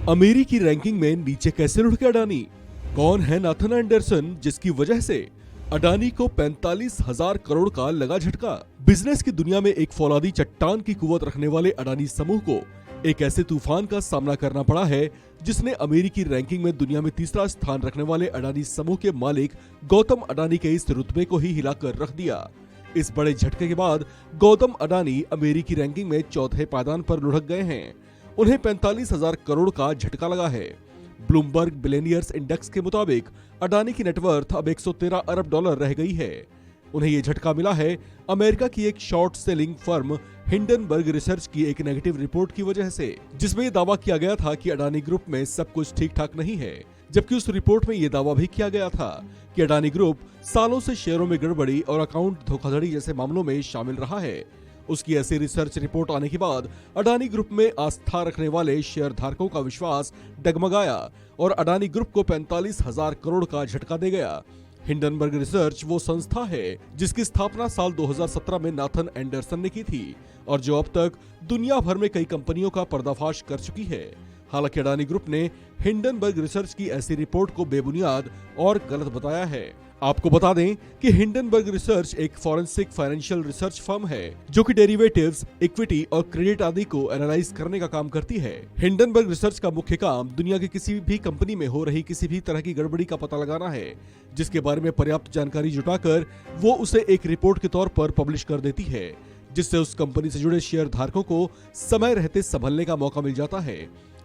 अमेरिकी रैंकिंग में नीचे कैसे लुढ़के अडानी? कौन है नाथन एंडरसन जिसकी वजह से अडानी को 45,000 करोड़ का लगा झटका? बिजनेस की दुनिया में एक फौलादी चट्टान की कुवत रखने वाले अडानी समूह को एक ऐसे तूफान का सामना करना पड़ा है जिसने अमेरिकी रैंकिंग में दुनिया में तीसरा स्थान रखने वाले अडानी समूह के मालिक गौतम अडानी के इस रुतबे को ही हिलाकर रख दिया। इस बड़े झटके के बाद गौतम अडानी अमेरिकी रैंकिंग में चौथे पायदान पर लुढ़क गए हैं। उन्हें 45,000 करोड़ का झटका लगा है। ब्लूमबर्ग बिलियनियर्स इंडेक्स के मुताबिक अडानी की नेटवर्थ अब 113 अरब डॉलर रह गई है। उन्हें यह झटका मिला है अमेरिका की एक short selling firm Hindenburg research की एक नेगेटिव रिपोर्ट की वजह से, जिसमें यह दावा किया गया था कि अडानी ग्रुप में सब कुछ ठीक ठाक नहीं है। जबकि उस रिपोर्ट में यह दावा भी किया गया था कि अडानी ग्रुप सालों से शेयरों में गड़बड़ी और अकाउंट धोखाधड़ी जैसे मामलों में शामिल रहा है। उसकी ऐसी रिसर्च रिपोर्ट आने के बाद अडानी ग्रुप में आस्था रखने वाले शेयर धारकों का विश्वास डगमगाया और अडानी ग्रुप को 45,000 करोड़ का झटका दे गया। हिंडनबर्ग रिसर्च वो संस्था है जिसकी स्थापना साल 2017 में नाथन एंडरसन ने की थी और जो अब तक दुनिया भर में कई कंपनियों का पर्दाफाश कर चुकी है। हालांकि अडानी ग्रुप ने हिंडनबर्ग रिसर्च की ऐसी रिपोर्ट को बेबुनियाद और गलत बताया है। आपको बता दें कि हिंडनबर्ग रिसर्च एक फॉरेंसिक फाइनेंशियल रिसर्च फर्म है जो कि डेरिवेटिव्स, इक्विटी और क्रेडिट आदि को एनालाइज करने का काम करती है। हिंडनबर्ग रिसर्च का मुख्य काम दुनिया की किसी भी कंपनी में हो रही किसी भी तरह की गड़बड़ी का पता लगाना है, जिसके बारे में पर्याप्त जानकारी जुटाकर वो उसे एक रिपोर्ट के तौर पर पब्लिश कर देती है, जिससे उस कंपनी से जुड़े शेयर धारकों को समय रहते संभलने का मौका मिल जाता है।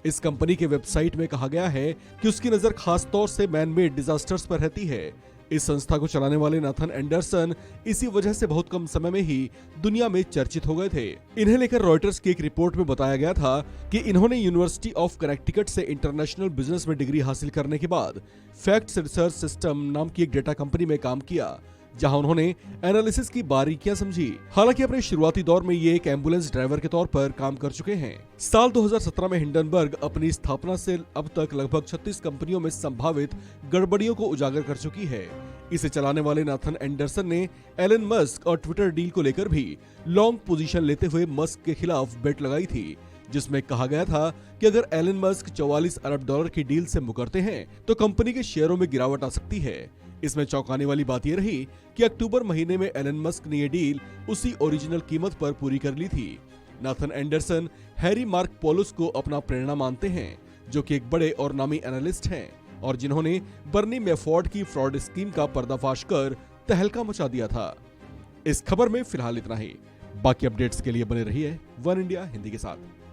इस कंपनी के वेबसाइट में कहा गया है कि उसकी नजर खास तौर से मैन मेड डिजास्टर्स पर रहती है। इस संस्था को चलाने वाले नाथन एंडरसन इसी वजह से बहुत कम समय में ही दुनिया में चर्चित हो गए थे। इन्हें लेकर रॉयटर्स की एक रिपोर्ट में बताया गया था कि इन्होंने यूनिवर्सिटी ऑफ कनेक्टिकट से इंटरनेशनल बिजनेस में डिग्री हासिल करने के बाद फैक्ट्स रिसर्च सिस्टम नाम की एक डेटा कंपनी में काम किया, जहां उन्होंने एनालिसिस की बारीकियां समझी। हालांकि अपने शुरुआती दौर में ये एक एम्बुलेंस ड्राइवर के तौर पर काम कर चुके हैं। साल 2017 में हिंडनबर्ग अपनी स्थापना से अब तक लगभग 36 कंपनियों में संभावित गड़बड़ियों को उजागर कर चुकी है। इसे चलाने वाले नाथन एंडरसन ने एलन मस्क और ट्विटर डील को लेकर भी लॉन्ग पोजीशन लेते हुए मस्क के खिलाफ बेट लगाई थी, जिसमें कहा गया था कि अगर एलन मस्क 44 अरब डॉलर की डील से मुकरते हैं तो कंपनी के शेयरों में गिरावट आ सकती है। इसमें चौंकाने वाली बात यह रही कि अक्टूबर महीने में एलन मस्क ने यह डील उसी ओरिजिनल कीमत पर पूरी कर ली थी। Nathan Anderson Harry mark Paulus को अपना प्रेरणा मानते हैं, जो कि एक बड़े और नामी एनालिस्ट हैं और जिन्होंने बर्नी मैफोर्ड की फ्रॉड स्कीम का पर्दाफाश कर तहलका मचा दिया था। इस खबर में फिलहाल इतना ही। बाकी अपडेट्स के लिए बने रहिए वन इंडिया हिंदी के साथ।